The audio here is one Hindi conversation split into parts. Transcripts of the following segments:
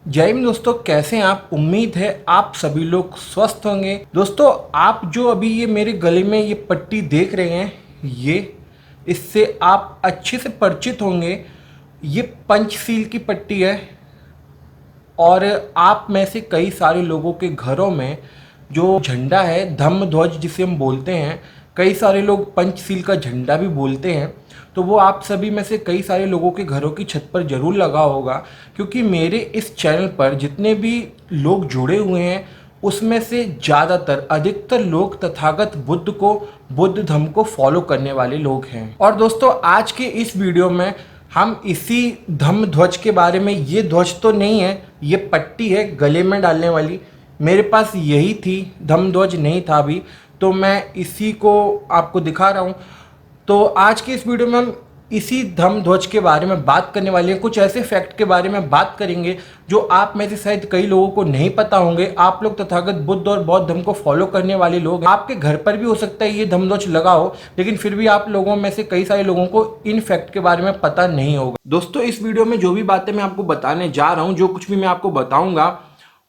जय हिंद दोस्तों, कैसे हैं आप। उम्मीद है आप सभी लोग स्वस्थ होंगे। दोस्तों, आप जो अभी ये मेरे गले में ये पट्टी देख रहे हैं, ये इससे आप अच्छे से परिचित होंगे। ये पंचशील की पट्टी है और आप में से कई सारे लोगों के घरों में जो झंडा है, धम्म ध्वज जिसे हम बोलते हैं, कई सारे लोग पंचशील का झंडा भी बोलते हैं, तो वो आप सभी में से कई सारे लोगों के घरों की छत पर ज़रूर लगा होगा। क्योंकि मेरे इस चैनल पर जितने भी लोग जुड़े हुए हैं उसमें से ज़्यादातर अधिकतर लोग तथागत बुद्ध को, बुद्ध धर्म को फॉलो करने वाले लोग हैं। और दोस्तों, आज के इस वीडियो में हम इसी धम्म ध्वज के बारे में, ये ध्वज तो नहीं है, ये पट्टी है गले में डालने वाली। मेरे पास यही थी, धम्म ध्वज नहीं था अभी, तो मैं इसी को आपको दिखा रहा हूँ। तो आज की इस वीडियो में हम इसी धम्म ध्वज के बारे में बात करने वाले हैं। कुछ ऐसे फैक्ट के बारे में बात करेंगे जो आप में से शायद कई लोगों को नहीं पता होंगे। आप लोग तथागत बुद्ध और बौद्ध धर्म को फॉलो करने वाले लोग हैं। आपके घर पर भी हो सकता है ये धम्म ध्वज लगा हो, लेकिन फिर भी आप लोगों में से कई सारे लोगों को इन फैक्ट के बारे में पता नहीं होगा। दोस्तों, इस वीडियो में जो भी बातें मैं आपको बताने जा रहा हूँ, जो कुछ भी मैं आपको बताऊंगा,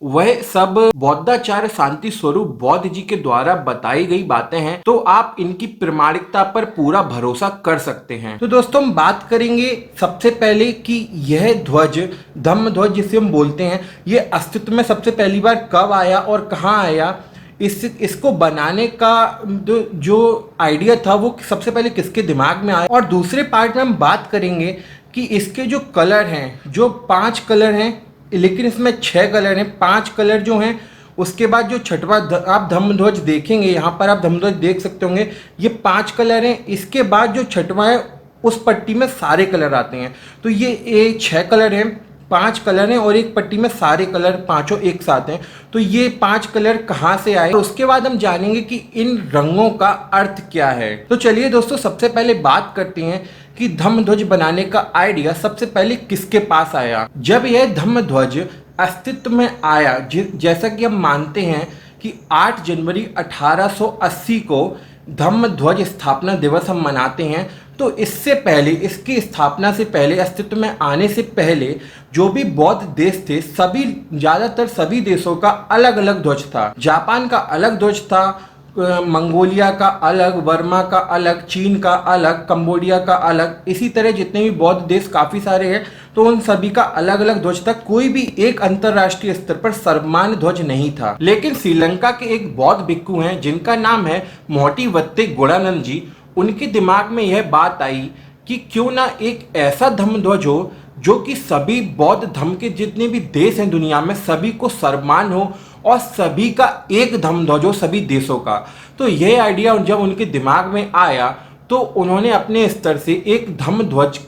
वह सब बौद्धाचार्य शांति स्वरूप बौद्ध जी के द्वारा बताई गई बातें हैं, तो आप इनकी प्रामाणिकता पर पूरा भरोसा कर सकते हैं। तो दोस्तों, हम बात करेंगे सबसे पहले कि यह ध्वज, धम्म ध्वज जिसे हम बोलते हैं, यह अस्तित्व में सबसे पहली बार कब आया और कहाँ आया। इसको बनाने का जो आइडिया था वो सबसे पहले किसके दिमाग में आया। और दूसरे पार्ट में हम बात करेंगे कि इसके जो कलर हैं, जो 5 कलर हैं, लेकिन इसमें 6 कलर हैं, 5 कलर जो हैं। उसके बाद जो छठवां आप धम्म ध्वज देखेंगे, यहाँ पर आप धम्म ध्वज देख सकते होंगे, ये 5 कलर हैं। इसके बाद जो छठवां है उस पट्टी में सारे कलर आते हैं। तो ये 6 कलर हैं, 5 कलर हैं और एक पट्टी में सारे कलर पांचों एक साथ हैं। तो ये 5 कलर कहाँ से आए, उसके बाद हम जानेंगे कि इन रंगों का अर्थ क्या है। तो चलिए दोस्तों, सबसे पहले बात करते हैं कि धम्म ध्वज बनाने का आइडिया सबसे पहले किसके पास आया। जब यह धम्म ध्वज अस्तित्व में आया, जैसा कि हम मानते हैं कि 8 जनवरी 1880 को धम्म ध्वज स्थापना दिवस हम मनाते हैं, तो इससे पहले, इसकी स्थापना से पहले, अस्तित्व में आने से पहले जो भी बौद्ध देश थे, सभी, ज़्यादातर सभी देशों का अलग अलग ध्वज था। जापान का अलग ध्वज था, मंगोलिया का अलग, बर्मा का अलग, चीन का अलग, कंबोडिया का अलग। इसी तरह जितने भी बौद्ध देश काफ़ी सारे हैं, तो उन सभी का अलग अलग ध्वज था। कोई भी एक अंतरराष्ट्रीय स्तर पर सर्वमान्य ध्वज नहीं था। लेकिन श्रीलंका के एक बौद्ध भिक्खु हैं जिनका नाम है मोटिवत्ते गुणानंद जी। उनके दिमाग में यह बात आई कि क्यों ना एक ऐसा धम्म ध्वज हो जो कि सभी बौद्ध धर्म के जितने भी देश हैं दुनिया में, सभी को सर्वमान्य हो और सभी का एक धम्म ध्वज हो, सभी देशों का। तो यह आइडिया जब उनके दिमाग में आया तो उन्होंने अपने स्तर से एक धम्म ध्वज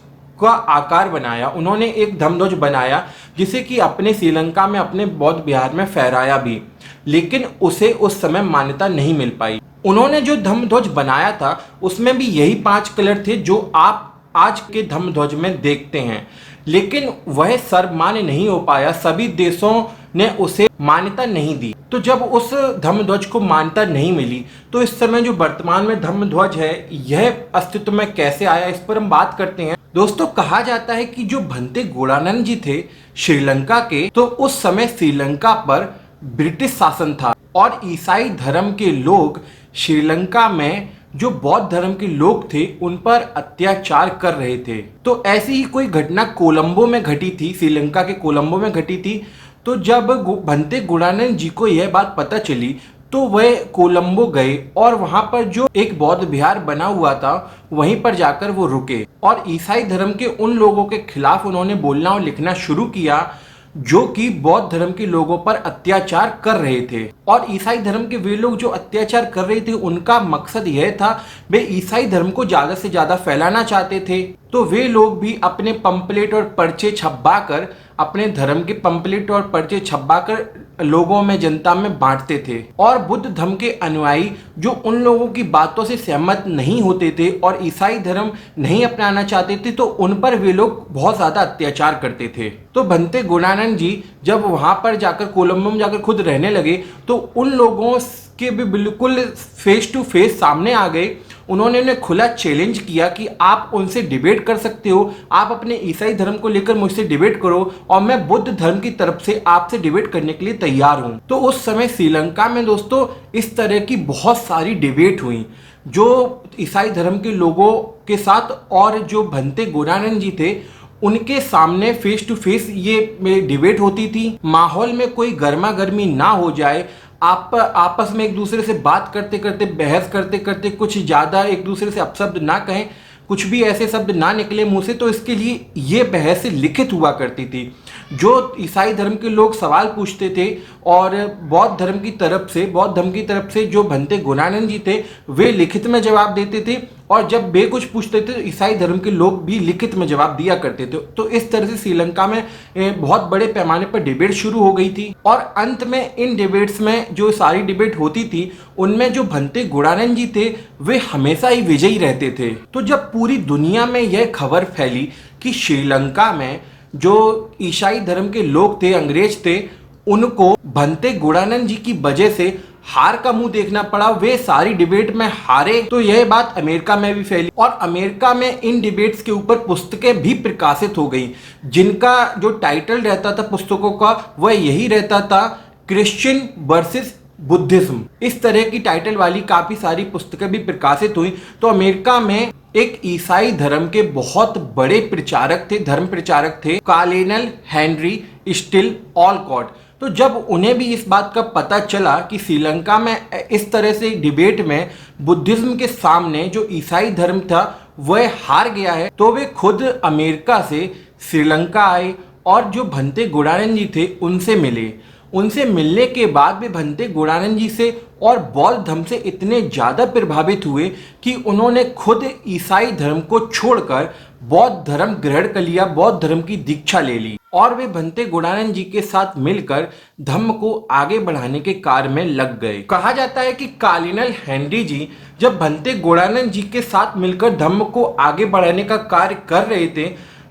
का आकार बनाया। उन्होंने एक धम्म ध्वज बनाया जिसे कि अपने श्रीलंका में, अपने बौद्ध विहार में फहराया भी, लेकिन उसे उस समय मान्यता नहीं मिल पाई। उन्होंने जो धम्म ध्वज बनाया था उसमें भी यही 5 कलर थे जो आप आज के धम्म ध्वज में देखते हैं, लेकिन वह सर्वमान्य नहीं हो पाया। सभी देशों ने उसे मान्यता नहीं दी। तो जब उस धम्म ध्वज को मान्यता नहीं मिली, तो इस समय जो वर्तमान में धम्म ध्वज है, यह अस्तित्व में कैसे आया, इस पर हम बात करते हैं। दोस्तों, कहा जाता है कि जो भंते गुणानंद जी थे श्रीलंका के, तो उस समय श्रीलंका पर ब्रिटिश शासन था और ईसाई धर्म के लोग श्रीलंका में, जो बौद्ध धर्म के लोग थे, उन पर अत्याचार कर रहे थे। तो ऐसी ही कोई घटना कोलंबो में घटी थी, श्रीलंका के कोलंबो में घटी थी। तो जब भंते गुणानंद जी को यह बात पता चली तो वह कोलंबो गए और वहां पर जो एक बौद्ध विहार बना हुआ था वहीं पर जाकर वो रुके और ईसाई धर्म के उन लोगों के खिलाफ उन्होंने बोलना और लिखना शुरू किया जो कि बौद्ध धर्म के लोगों पर अत्याचार कर रहे थे। और ईसाई धर्म के वे लोग जो अत्याचार कर रहे थे, उनका मकसद यह था, वे ईसाई धर्म को ज्यादा से ज्यादा फैलाना चाहते थे। तो वे लोग भी अपने पंपलेट और पर्चे छपवा कर, अपने धर्म के पंपलेट और पर्चे छपवा कर लोगों में, जनता में बांटते थे। और बुद्ध धर्म के अनुयायी जो उन लोगों की बातों से सहमत नहीं होते थे और ईसाई धर्म नहीं अपनाना चाहते थे, तो उन पर वे लोग बहुत ज्यादा अत्याचार करते थे। तो भंते गुणानंद जी जब वहां पर जाकर, कोलंबो में जाकर खुद रहने लगे, तो उन लोगों के भी बिल्कुल फेस टू फेस सामने आ गए उन्होंने उन्हें खुला चैलेंज किया कि आप उनसे डिबेट कर सकते हो, आप अपने ईसाई धर्म को लेकर मुझसे डिबेट करो और मैं बुद्ध धर्म की तरफ से आपसे डिबेट करने के लिए तैयार हूं। तो उस समय श्रीलंका में दोस्तों इस तरह की बहुत सारी डिबेट हुई जो ईसाई धर्म के लोगों के साथ और जो भंते गुणानंद जी थे उनके सामने फेस टू फेस ये डिबेट होती थी। माहौल में कोई गर्मा गर्मी ना हो जाए, आप आपस में एक दूसरे से बात करते करते, बहस करते करते कुछ ज़्यादा एक दूसरे से अपशब्द ना कहें, कुछ भी ऐसे शब्द ना निकले मुंह से, तो इसके लिए ये बहस लिखित हुआ करती थी। जो ईसाई धर्म के लोग सवाल पूछते थे और बौद्ध धर्म की तरफ से जो भंते गुणानंद जी थे वे लिखित में जवाब देते थे, और जब वे कुछ पूछते थे तो ईसाई धर्म के लोग भी लिखित में जवाब दिया करते थे। तो इस तरह से श्रीलंका में बहुत बड़े पैमाने पर डिबेट शुरू हो गई थी, और अंत में इन डिबेट्स में जो सारी डिबेट होती थी उनमें जो भंते गुणानंद जी थे वे हमेशा ही विजयी रहते थे। तो जब पूरी दुनिया में यह खबर फैली कि श्रीलंका में जो ईसाई धर्म के लोग थे, अंग्रेज थे, उनको भंते गुणानंद जी की वजह से हार का मुंह देखना पड़ा, वे सारी डिबेट में हारे, तो यह बात अमेरिका में भी फैली और अमेरिका में इन डिबेट्स के ऊपर पुस्तकें भी प्रकाशित हो गई, जिनका जो टाइटल रहता था पुस्तकों का वह यही रहता था, क्रिश्चियन वर्सेस बुद्धिज्म। इस तरह की टाइटल वाली काफी सारी पुस्तकें भी प्रकाशित हुई। तो अमेरिका में एक ईसाई धर्म के बहुत बड़े प्रचारक थे, धर्म प्रचारक थे, कार्डिनल हेनरी स्टिल ऑलकॉट। तो जब उन्हें भी इस बात का पता चला कि श्रीलंका में इस तरह से डिबेट में बुद्धिज्म के सामने जो ईसाई धर्म था वह हार गया है, तो वे खुद अमेरिका से श्रीलंका आए और जो भंते गुणानंद जी थे उनसे मिले। उनसे मिलने के बाद वे भंते गुणानंद जी से और बौद्ध धर्म से इतने ज़्यादा प्रभावित हुए कि उन्होंने खुद ईसाई धर्म को छोड़कर बौद्ध धर्म ग्रहण कर लिया, बौद्ध धर्म की दीक्षा ले ली, और वे भंते गुणानंद जी के साथ मिलकर धर्म को आगे बढ़ाने के कार्य में लग गए। कहा जाता है कि कार्डिनल हेनरी जी जब भंते गुणानंद जी के साथ मिलकर धर्म को आगे बढ़ाने का कार्य कर रहे थे,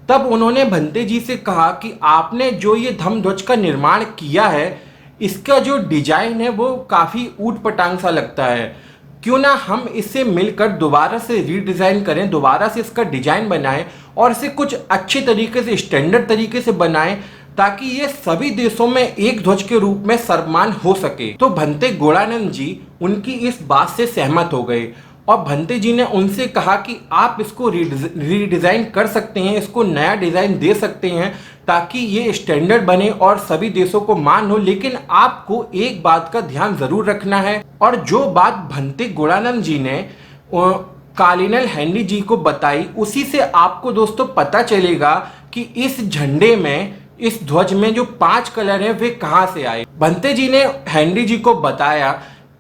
तब उन्होंने भंते जी से कहा कि आपने जो ये धम्म ध्वज का निर्माण किया है इसका जो डिजाइन है वो काफ़ी ऊट पटांग सा लगता है, क्यों ना हम इसे मिलकर दोबारा से रीडिज़ाइन करें, दोबारा से इसका डिजाइन बनाएं और इसे कुछ अच्छे तरीके से, स्टैंडर्ड तरीके से बनाएं, ताकि ये सभी देशों में एक ध्वज के रूप में सर्वमान हो सके। तो भंते गुणानंद जी उनकी इस बात से सहमत हो गए और भंते जी ने उनसे कहा कि आप इसको रीडिज़ाइन कर सकते हैं, इसको नया डिज़ाइन दे सकते हैं ताकि ये स्टैंडर्ड बने और सभी देशों को मान हो, लेकिन आपको एक बात का ध्यान ज़रूर रखना है। और जो बात भंते गुणानंद जी ने कार्डिनल हेनरी जी को बताई, उसी से आपको दोस्तों पता चलेगा कि इस झंडे में, इस ध्वज में जो 5 कलर हैं वे कहाँ से आए। भंते जी ने हेनरी जी को बताया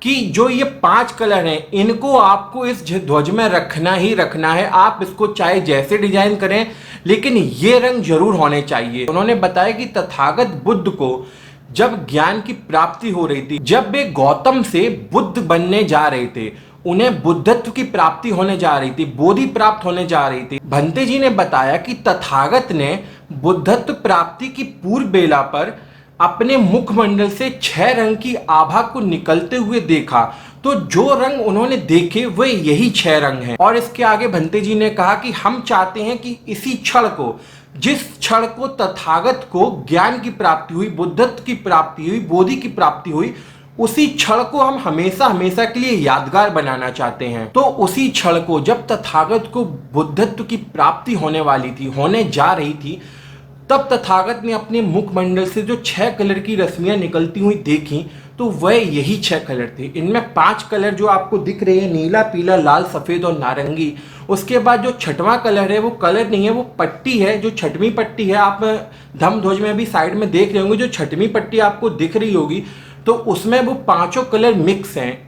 कि जो ये 5 कलर हैं इनको आपको इस ध्वज में रखना ही रखना है, आप इसको चाहे जैसे डिजाइन करें लेकिन ये रंग जरूर होने चाहिए। उन्होंने बताया कि तथागत बुद्ध को जब ज्ञान की प्राप्ति हो रही थी, जब वे गौतम से बुद्ध बनने जा रहे थे, उन्हें बुद्धत्व की प्राप्ति होने जा रही थी, बोधि प्राप्त होने जा रही थी, भंते जी ने बताया कि तथागत ने बुद्धत्व प्राप्ति की पूर्व बेला पर अपने मुखमंडल से 6 रंग की आभा को निकलते हुए देखा, तो जो रंग उन्होंने देखे वे यही 6 रंग हैं। और इसके आगे भंते जी ने कहा कि हम चाहते हैं कि इसी क्षण को, जिस क्षण को तथागत को ज्ञान की प्राप्ति हुई, बुद्धत्व की प्राप्ति हुई, बोधि की प्राप्ति हुई, उसी क्षण को हम हमेशा हमेशा के लिए यादगार बनाना चाहते हैं। तो उसी क्षण को जब तथागत को बुद्धत्व की प्राप्ति होने वाली थी, होने जा रही थी, तब तथागत ने अपने मुखमंडल से जो 6 कलर की रश्मियां निकलती हुई देखी, तो वह यही 6 कलर थे। इनमें 5 कलर जो आपको दिख रहे हैं, नीला, पीला, लाल, सफ़ेद और नारंगी। उसके बाद जो 6वां कलर है वो कलर नहीं है, वो पट्टी है, जो 6वीं पट्टी है, आप धम्म ध्वज में भी साइड में देख रहे होंगे, जो 6वीं पट्टी आपको दिख रही होगी, तो उसमें वो 5 कलर मिक्स हैं,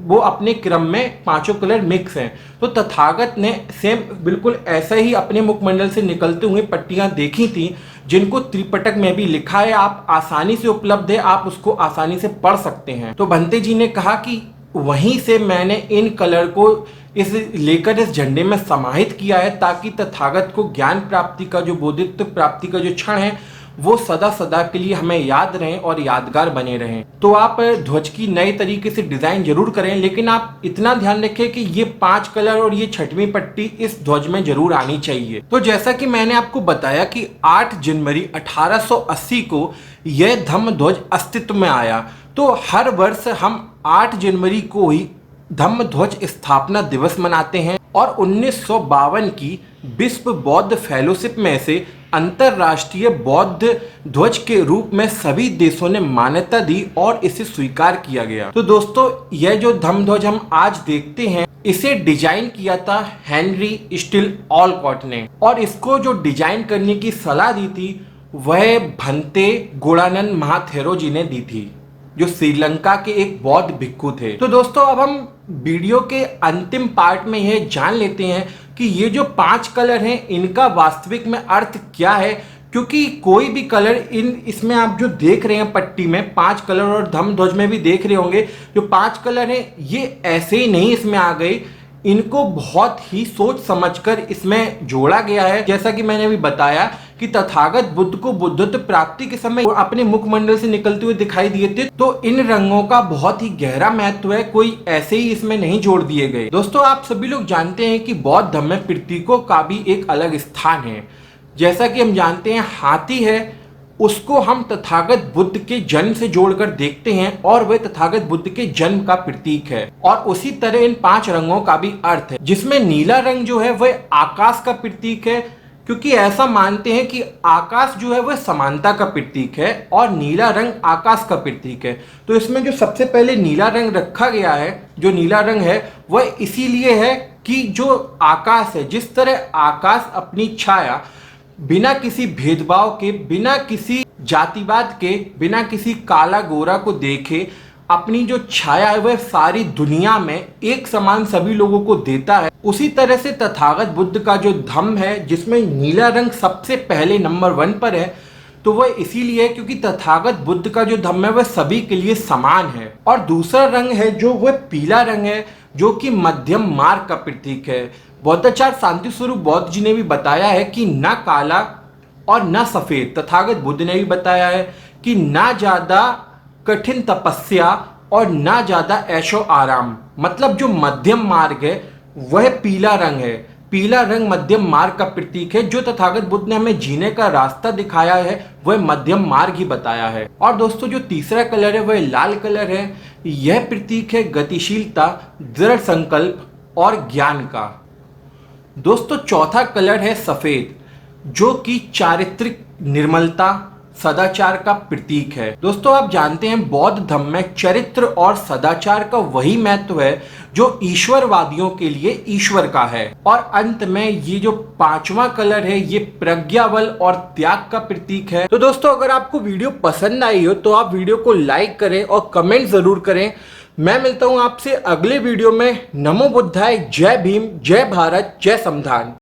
वो अपने क्रम में 5 कलर मिक्स हैं। तो तथागत ने सेम बिल्कुल ऐसा ही अपने मुखमंडल से निकलते हुए पट्टियां देखी थी, जिनको त्रिपिटक में भी लिखा है, आप आसानी से उपलब्ध है, आप उसको आसानी से पढ़ सकते हैं। तो भंते जी ने कहा कि वहीं से मैंने इन कलर को लेकर इस झंडे में समाहित किया है, ताकि तथागत को ज्ञान प्राप्ति का, जो बोधित्व प्राप्ति का जो क्षण है वो सदा सदा के लिए हमें याद रहें और यादगार बने रहें। तो आप ध्वज की नए तरीके से डिजाइन जरूर करें, लेकिन आप इतना ध्यान रखें कि ये 5 कलर और ये 6वीं पट्टी इस ध्वज में जरूर आनी चाहिए। तो जैसा कि मैंने आपको बताया कि 8 जनवरी 1880 को यह धम्म ध्वज अस्तित्व में आया। तो हर वर्ष हम 8 जनवरी को ही धम्म ध्वज स्थापना दिवस मनाते हैं और 1952 की विश्व बौद्ध फेलोशिप में से अंतरराष्ट्रीय बौद्ध ध्वज के रूप में सभी देशों ने मान्यता दी और इसे स्वीकार किया गया। तो दोस्तों, यह जो धम्म ध्वज हम आज देखते हैं, इसे डिजाइन किया था हेनरी स्टील ऑलकॉट ने, और इसको जो डिजाइन करने की सलाह दी थी वह भंते गुणानंद महाथेरो जी ने दी थी, जो श्रीलंका के एक बौद्ध भिक्षु थे। तो दोस्तों, अब हम वीडियो के अंतिम पार्ट में यह जान लेते हैं कि ये जो 5 कलर हैं इनका वास्तविक में अर्थ क्या है, क्योंकि कोई भी कलर इसमें आप जो देख रहे हैं पट्टी में 5 कलर, और धम्म ध्वज में भी देख रहे होंगे जो 5 कलर हैं ये ऐसे ही नहीं इसमें आ गए, इनको बहुत ही सोच समझकर इसमें जोड़ा गया है। जैसा कि मैंने अभी बताया कि तथागत बुद्ध को बुद्धत्व प्राप्ति के समय अपने मुखमंडल से निकलते हुए दिखाई दिए थे, तो इन रंगों का बहुत ही गहरा महत्व है, कोई ऐसे ही इसमें नहीं जोड़ दिए गए। दोस्तों, आप सभी लोग जानते हैं कि बौद्ध धर्म में प्रतीकों का भी एक अलग स्थान है। जैसा कि हम जानते हैं हाथी है, उसको हम तथागत बुद्ध के जन्म से जोड़कर देखते हैं और वह तथागत बुद्ध के जन्म का प्रतीक है। और उसी तरह इन 5 रंगों का भी अर्थ है, जिसमें नीला रंग जो है वह आकाश का प्रतीक है, क्योंकि ऐसा मानते हैं कि आकाश जो है वह समानता का प्रतीक है और नीला रंग आकाश का प्रतीक है। तो इसमें जो सबसे पहले नीला रंग रखा गया है, जो नीला रंग है वह इसीलिए है कि जो आकाश है, जिस तरह आकाश अपनी छाया बिना किसी भेदभाव के, बिना किसी जातिवाद के, बिना किसी काला गोरा को देखे अपनी जो छाया है वह सारी दुनिया में एक समान सभी लोगों को देता है, उसी तरह से तथागत बुद्ध का जो धम्म है जिसमें नीला रंग सबसे पहले नंबर 1 पर है, तो वह इसीलिए है क्योंकि तथागत बुद्ध का जो धम्म है वह सभी के लिए समान है। और दूसरा रंग है जो वह पीला रंग है, जो कि मध्यम मार्ग का प्रतीक है। बौद्धाचार्य शांति स्वरूप बौद्ध जी ने भी बताया है कि न काला और न सफेद, तथागत बुद्ध ने भी बताया है कि ना ज्यादा कठिन तपस्या और ना ज्यादा ऐशो आराम, मतलब जो मध्यम मार्ग है वह पीला रंग है। पीला रंग मध्यम मार्ग का प्रतीक है। जो तथागत बुद्ध ने हमें जीने का रास्ता दिखाया है वह मध्यम मार्ग ही बताया है। और दोस्तों, जो तीसरा कलर है वह लाल कलर है। यह प्रतीक है गतिशीलता, दृढ़ संकल्प और ज्ञान का। दोस्तों, चौथा कलर है सफेद, जो कि चारित्रिक निर्मलता, सदाचार का प्रतीक है। दोस्तों, आप जानते हैं बौद्ध धर्म में चरित्र और सदाचार का वही महत्व है जो ईश्वरवादियों के लिए ईश्वर का है। और अंत में ये जो 5वां कलर है ये प्रज्ञा बल और त्याग का प्रतीक है। तो दोस्तों, अगर आपको वीडियो पसंद आई हो तो आप वीडियो को लाइक करें और कमेंट जरूर करें। मैं मिलता हूं आपसे अगले वीडियो में। नमो बुद्धाय, जय भीम, जय भारत, जय संविधान।